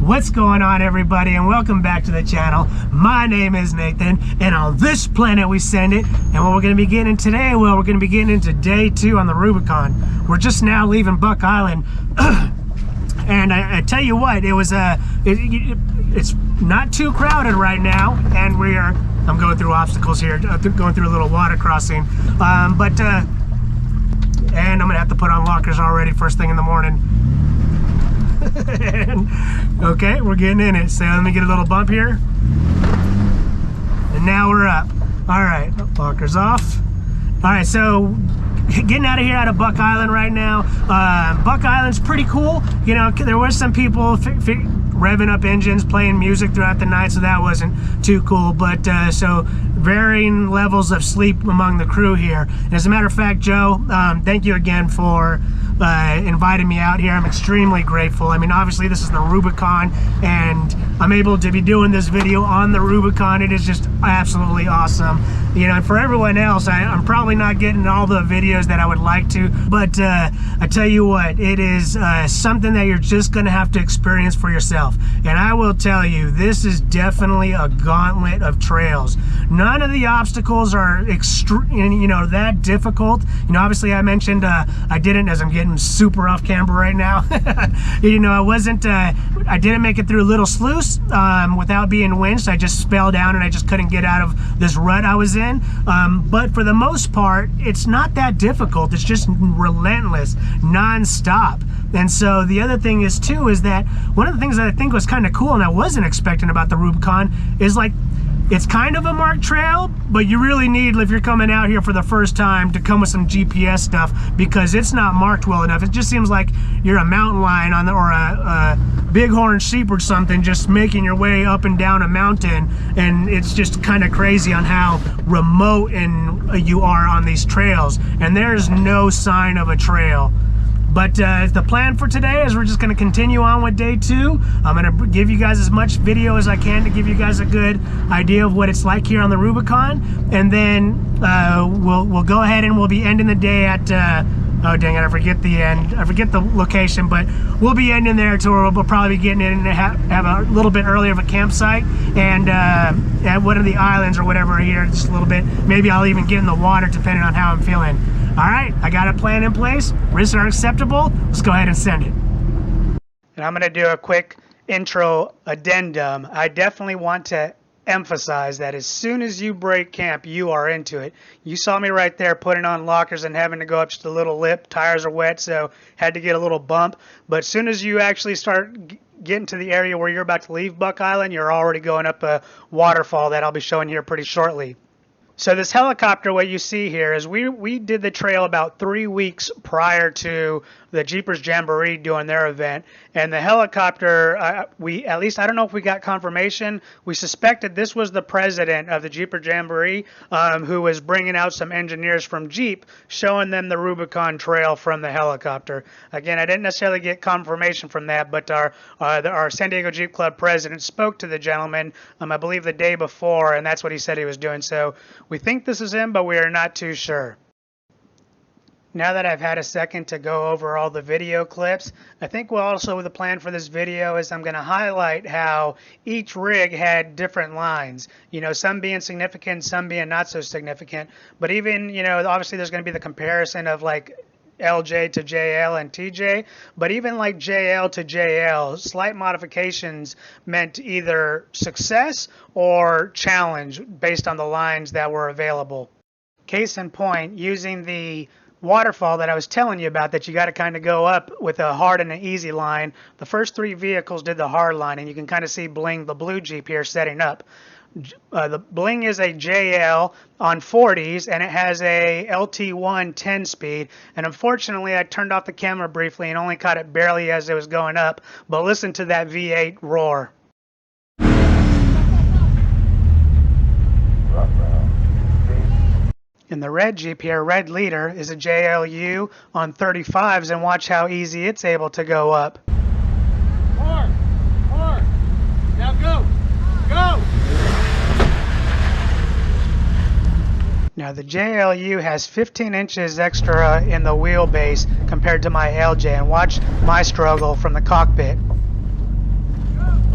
What's going on, everybody, and welcome back to the channel. My name is Nathan, and on this planet we send it. And what we're going to be getting today, well, we're going to be getting into day 2 on the Rubicon. We're just now leaving Buck Island. And I tell you what, it was it's not too crowded right now, and I'm going through obstacles here, going through a little water crossing, and I'm gonna have to put on lockers already first thing in the morning. Okay, we're getting in it. So let me get a little bump here, and now we're up. All right, lockers off. All right, so getting out of here, out of Buck Island right now. Buck Island's pretty cool. You know, there was some people revving up engines, playing music throughout the night, so that wasn't too cool. But so varying levels of sleep among the crew here. And as a matter of fact, Joe, thank you again for inviting me out here. I'm extremely grateful. I mean, obviously this is the Rubicon, and I'm able to be doing this video on the Rubicon. It is just absolutely awesome. You know, and for everyone else, I'm probably not getting all the videos that I would like to, but I tell you what, it is something that you're just gonna have to experience for yourself. And I will tell you, this is definitely a gauntlet of trails. None of the obstacles are that difficult. You know, obviously I mentioned I didn't, as I'm getting super off camera right now. You know, I didn't make it through Little Sluice without being winched. I just fell down and I just couldn't get out of this rut I was in. But for the most part, it's not that difficult. It's just relentless, non-stop. And so the other thing is too, is that one of the things that I think was kind of cool and I wasn't expecting about the Rubicon is, like, it's kind of a marked trail, but you really need, if you're coming out here for the first time, to come with some GPS stuff, because it's not marked well enough. It just seems like you're a mountain lion or a bighorn sheep or something, just making your way up and down a mountain, and it's just kind of crazy on how remote you are on these trails, and there's no sign of a trail. But the plan for today is we're just going to continue on with day 2. I'm going to give you guys as much video as I can to give you guys a good idea of what it's like here on the Rubicon. And then we'll go ahead and we'll be ending the day at, oh dang it, I forget the end. I forget the location, but we'll be ending there to where we'll probably be getting in and have a little bit earlier of a campsite. And at one of the islands or whatever here, just a little bit. Maybe I'll even get in the water depending on how I'm feeling. All right, I got a plan in place. Risks are acceptable. Let's go ahead and send it. And I'm going to do a quick intro addendum. I definitely want to emphasize that as soon as you break camp, you are into it. You saw me right there putting on lockers and having to go up just a little lip. Tires are wet, so had to get a little bump. But as soon as you actually start getting to the area where you're about to leave Buck Island, you're already going up a waterfall that I'll be showing here pretty shortly. So this helicopter, what you see here is we did the trail about 3 weeks prior to the Jeepers Jamboree doing their event, and the helicopter, at least I don't know if we got confirmation. We suspected this was the president of the Jeepers Jamboree, who was bringing out some engineers from Jeep, showing them the Rubicon Trail from the helicopter. Again, I didn't necessarily get confirmation from that, but our San Diego Jeep Club president spoke to the gentleman, I believe the day before, and that's what he said he was doing. So we think this is him, but we are not too sure. Now that I've had a second to go over all the video clips, I think the plan for this video is I'm going to highlight how each rig had different lines. You know, some being significant, some being not so significant. But even, you know, obviously there's going to be the comparison of like LJ to JL and TJ, but even like JL to JL, slight modifications meant either success or challenge based on the lines that were available. Case in point, using the waterfall that I was telling you about, that you got to kind of go up with a hard and an easy line. The first 3 vehicles did the hard line, and you can kind of see Bling, the blue Jeep here, setting up. The Bling is a JL on 40s, and it has a LT1 10-speed, and unfortunately I turned off the camera briefly and only caught it barely as it was going up, but listen to that V8 roar. In the red Jeep here, red leader, is a JLU on 35s, and watch how easy it's able to go up. Hard, now go, go! Now the JLU has 15 inches extra in the wheelbase compared to my LJ, and watch my struggle from the cockpit. Go!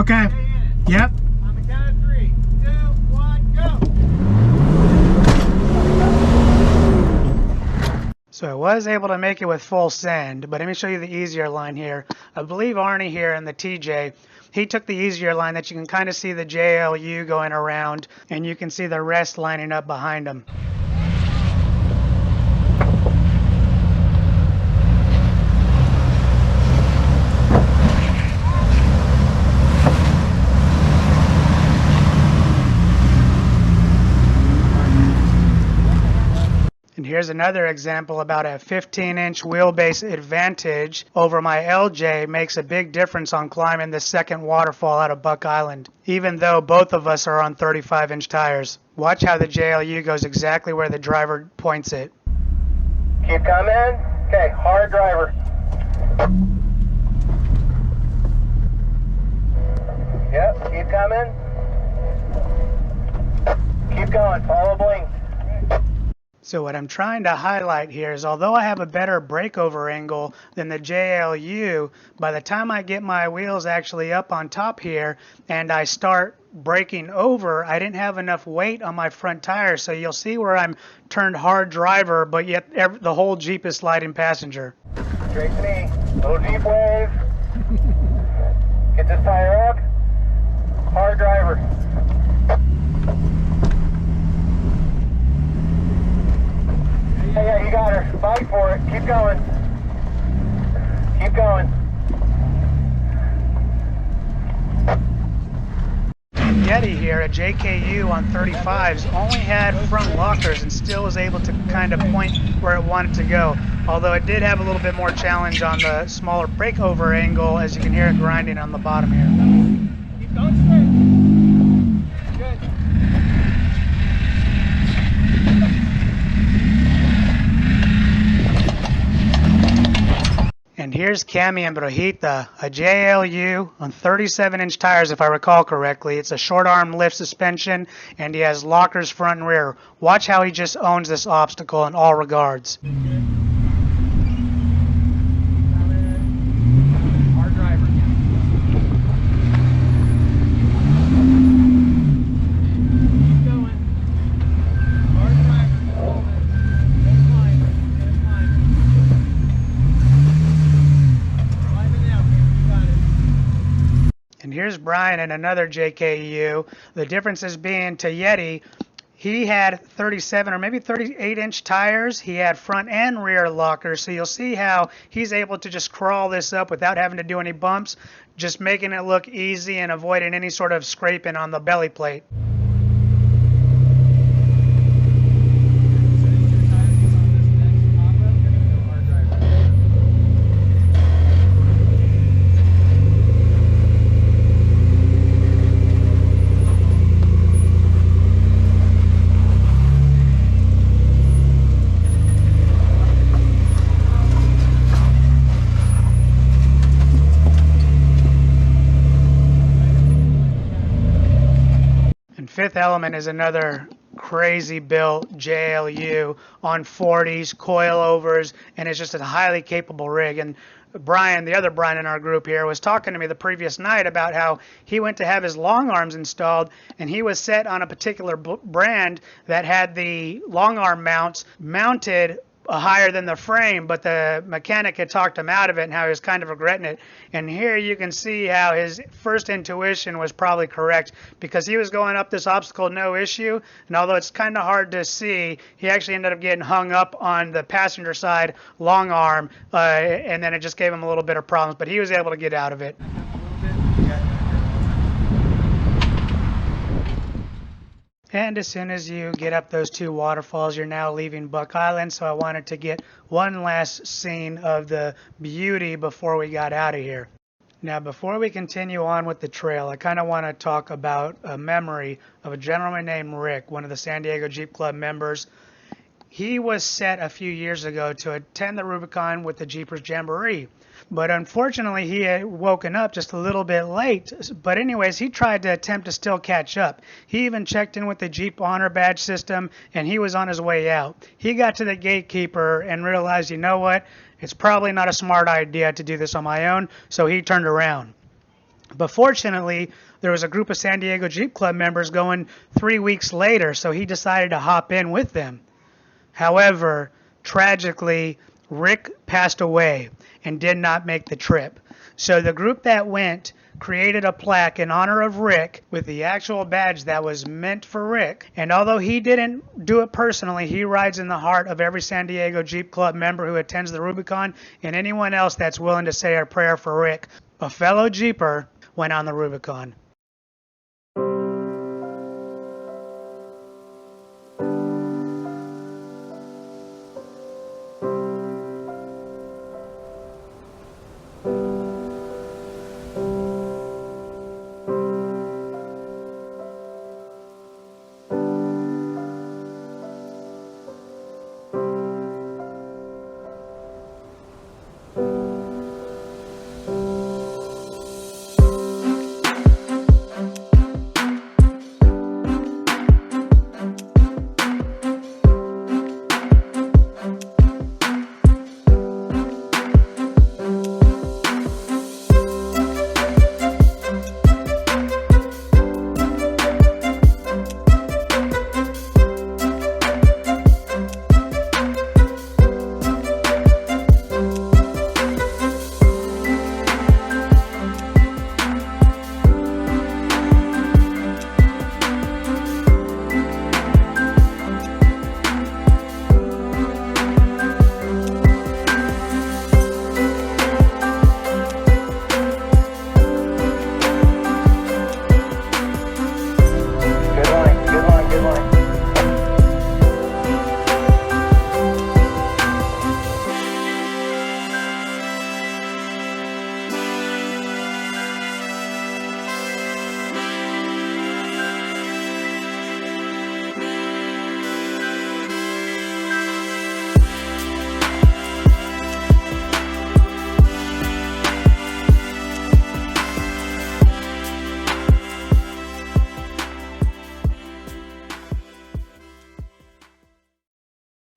Okay. Stay in it. Yep. On the count of 3, 2, 1, go. So I was able to make it with full send, but let me show you the easier line here. I believe Arnie here in the TJ, he took the easier line that you can kind of see the JLU going around, and you can see the rest lining up behind him. And here's another example about a 15-inch wheelbase advantage over my LJ makes a big difference on climbing the second waterfall out of Buck Island, even though both of us are on 35-inch tires. Watch how the JLU goes exactly where the driver points it. Keep coming. Okay, hard driver. Yep, keep coming. Keep going, follow blink. So what I'm trying to highlight here is although I have a better breakover angle than the JLU, by the time I get my wheels actually up on top here and I start breaking over, I didn't have enough weight on my front tires. So you'll see where I'm turned hard driver, but yet the whole Jeep is sliding passenger. Straight to me. Little Jeep wave. Get this tire up. Hard driver. Yeah, you got her. Fight for it. Keep going. Keep going. Yeti here, a JKU on 35s, only had front lockers and still was able to kind of point where it wanted to go. Although it did have a little bit more challenge on the smaller breakover angle, as you can hear it grinding on the bottom here. Keep going straight. Good. And here's Cami and Brujita, a JLU on 37-inch tires if I recall correctly. It's a short arm lift suspension and he has lockers front and rear. Watch how he just owns this obstacle in all regards. Hard driver. Keep going. Hard driver. Good climb. Good climb. Climbing out, man. You got it. And here's Brian in another JKU. The difference is being to Yeti, he had 37 or maybe 38-inch tires. He had front and rear lockers. So you'll see how he's able to just crawl this up without having to do any bumps, just making it look easy and avoiding any sort of scraping on the belly plate. Fifth Element is another crazy built JLU on 40s, coilovers, and it's just a highly capable rig. And Brian, the other Brian in our group here, was talking to me the previous night about how he went to have his long arms installed and he was set on a particular brand that had the long arm mounts mounted higher than the frame, but the mechanic had talked him out of it and how he was kind of regretting it. And here you can see how his first intuition was probably correct, because he was going up this obstacle no issue, and although it's kind of hard to see, he actually ended up getting hung up on the passenger side long arm, and then it just gave him a little bit of problems, but he was able to get out of it. And as soon as you get up those two waterfalls, you're now leaving Buck Island. So I wanted to get one last scene of the beauty before we got out of here. Now, before we continue on with the trail, I kind of want to talk about a memory of a gentleman named Rick, one of the San Diego Jeep Club members. He was set a few years ago to attend the Rubicon with the Jeepers Jamboree. But unfortunately, he had woken up just a little bit late. But anyways, he tried to attempt to still catch up. He even checked in with the Jeep Honor Badge system, and he was on his way out. He got to the gatekeeper and realized, you know what? It's probably not a smart idea to do this on my own, so he turned around. But fortunately, there was a group of San Diego Jeep Club members going 3 weeks later, so he decided to hop in with them. However, tragically, Rick passed away and did not make the trip. So the group that went created a plaque in honor of Rick with the actual badge that was meant for Rick. And although he didn't do it personally, he rides in the heart of every San Diego Jeep Club member who attends the Rubicon and anyone else that's willing to say a prayer for Rick. A fellow Jeeper went on the Rubicon.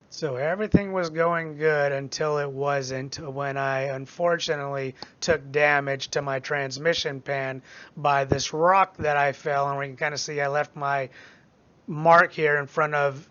So everything was going good until it wasn't, when I unfortunately took damage to my transmission pan by this rock that I fell. And we can kind of see I left my mark here in front of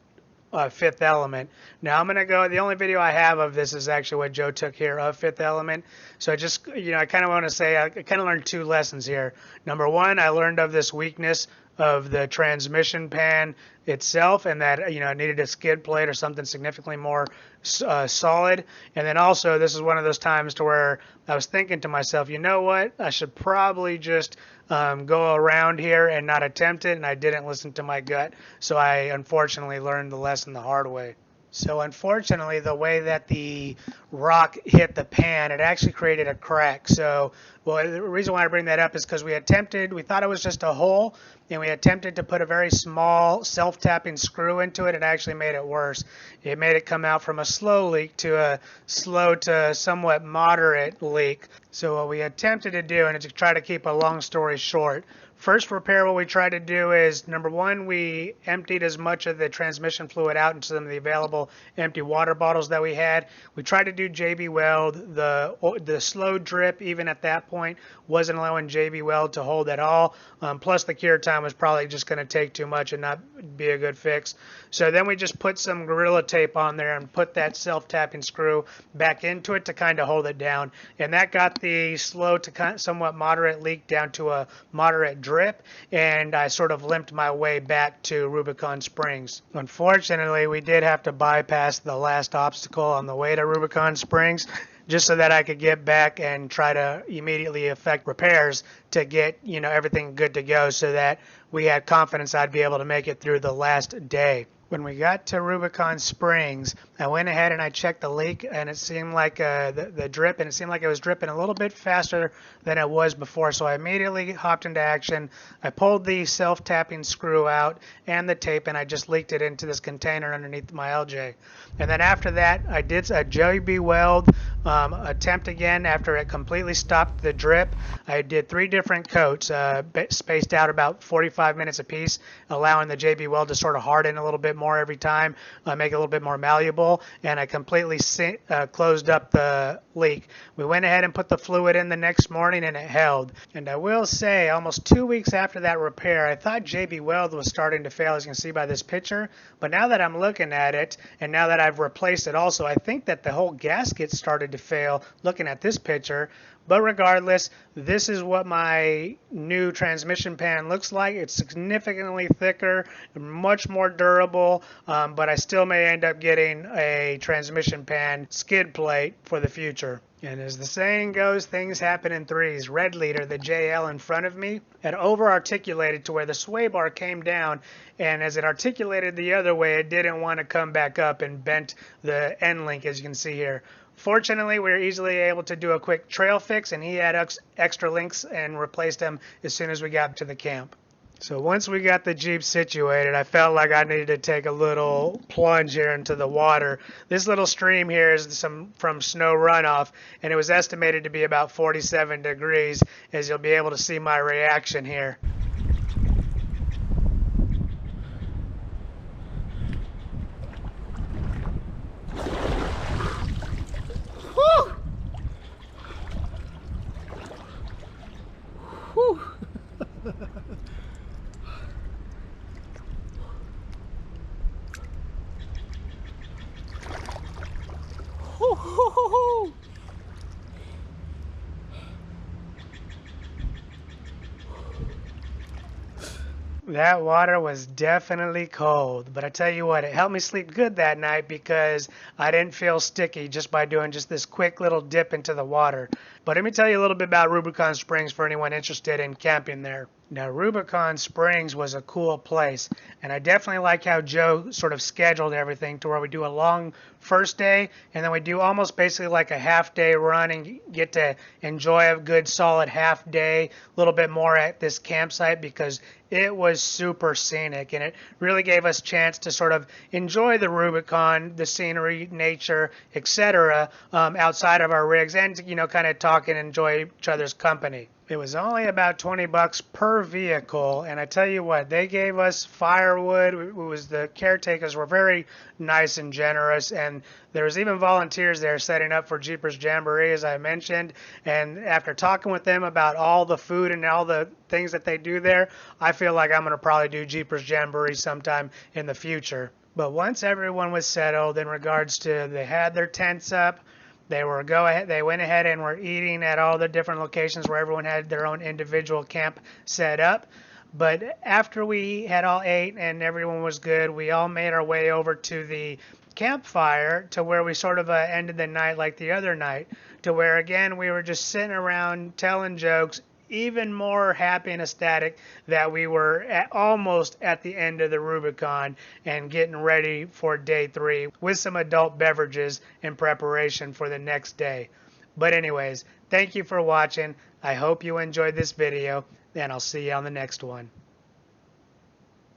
Fifth Element. Now I'm going to go, the only video I have of this is actually what Joe took here of Fifth Element. So I just, I kind of want to say I kind of learned two lessons here. Number one, I learned of this weakness of the transmission pan itself, and that I needed a skid plate or something significantly more solid. And then also, this is one of those times to where I was thinking to myself, you know what, I should probably just go around here and not attempt it, and I didn't listen to my gut, so I unfortunately learned the lesson the hard way. So unfortunately, the way that the rock hit the pan, it actually created a crack. So, well, the reason why I bring that up is because we thought it was just a hole, and we attempted to put a very small self-tapping screw into it. It actually made it worse. It made it come out from a slow leak to a slow to somewhat moderate leak. So what we attempted to do, and to try to keep a long story short, first repair, what we tried to do is, number one, we emptied as much of the transmission fluid out into some of the available empty water bottles that we had. We tried to do JB Weld. The slow drip, even at that point, wasn't allowing JB Weld to hold at all. Plus the cure time was probably just going to take too much and not be a good fix. So then we just put some Gorilla Tape on there and put that self-tapping screw back into it to kind of hold it down. And that got the slow to somewhat moderate leak down to a moderate drip, and I sort of limped my way back to Rubicon Springs. Unfortunately, we did have to bypass the last obstacle on the way to Rubicon Springs, just so that I could get back and try to immediately effect repairs to get everything good to go, so that we had confidence I'd be able to make it through the last day. When we got to Rubicon Springs, I went ahead and I checked the leak, and it seemed like the drip, and it seemed like it was dripping a little bit faster than it was before. So I immediately hopped into action. I pulled the self-tapping screw out and the tape, and I just leaked it into this container underneath my LJ. And then after that, I did a JB Weld attempt again after it completely stopped the drip. I did 3 different coats, spaced out about 45 5 minutes apiece, allowing the JB weld to sort of harden a little bit more every time, make it a little bit more malleable, and I completely closed up the leak. We went ahead and put the fluid in the next morning, and it held. And I will say, almost 2 weeks after that repair, I thought JB weld was starting to fail, as you can see by this picture, but now that I'm looking at it, and now that I've replaced it also, I think that the whole gasket started to fail, looking at this picture. But regardless, this is what my new transmission pan looks like. It's significantly thicker, much more durable, but I still may end up getting a transmission pan skid plate for the future. And as the saying goes, things happen in threes. Red leader, the JL in front of me, had over-articulated to where the sway bar came down, and as it articulated the other way, it didn't want to come back up and bent the end link, as you can see here. Fortunately, we were easily able to do a quick trail fix, and he had extra links and replaced them as soon as we got to the camp. So once we got the Jeep situated, I felt like I needed to take a little plunge here into the water. This little stream here is from snow runoff, and it was estimated to be about 47 degrees, as you'll be able to see my reaction here. Whew. Whew. That water was definitely cold, but I tell you what, it helped me sleep good that night because I didn't feel sticky just by doing just this quick little dip into the water. But let me tell you a little bit about Rubicon Springs for anyone interested in camping there. Now, Rubicon Springs was a cool place, and I definitely like how Joe sort of scheduled everything to where we do a long first day, and then we do almost basically like a half-day run and get to enjoy a good solid half day, a little bit more at this campsite because it was super scenic, and it really gave us a chance to sort of enjoy the Rubicon, the scenery, nature, etc., outside of our rigs, and, you know, kind of talk and enjoy each other's company. It was only about $20 per vehicle, and I tell you what, they gave us firewood. The caretakers were very nice and generous, and there was even volunteers there setting up for Jeepers Jamboree, as I mentioned. And after talking with them about all the food and all the things that they do there, I feel like I'm going to probably do Jeepers Jamboree sometime in the future. But once everyone was settled in regards to they had their tents up, they went ahead and were eating at all the different locations where everyone had their own individual camp set up. But after we had all ate and everyone was good, we all made our way over to the campfire to where we sort of ended the night like the other night, to where again we were just sitting around telling jokes, even more happy and ecstatic that we were almost at the end of the Rubicon and getting ready for day 3 with some adult beverages in preparation for the next day. But anyways, thank you for watching. I hope you enjoyed this video, and I'll see you on the next one.